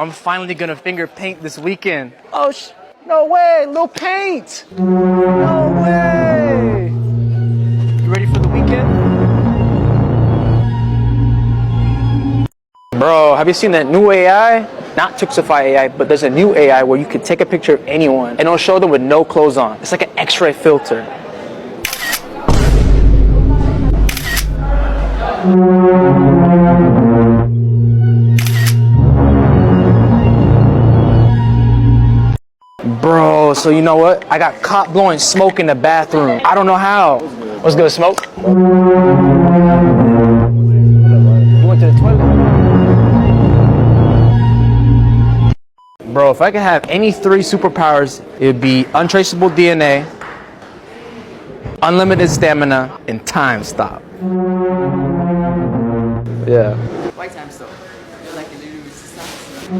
I'm finally gonna finger paint this weekend. Oh, no way, Lil Paint. No way. You ready for the weekend? Bro, have you seen that new AI? Not Tuxify AI, but there's a new AI where you can take a picture of anyone and it'll show them with no clothes on. It's like an X-ray filter. Bro, so you know what? I got caught blowing smoke in the bathroom. I don't know how. What's good, Smoke? You went to the toilet? Bro, if I could have any 3 superpowers, it'd be untraceable DNA, unlimited stamina, and time stop. Yeah. Why time stop? You're like a little resistance.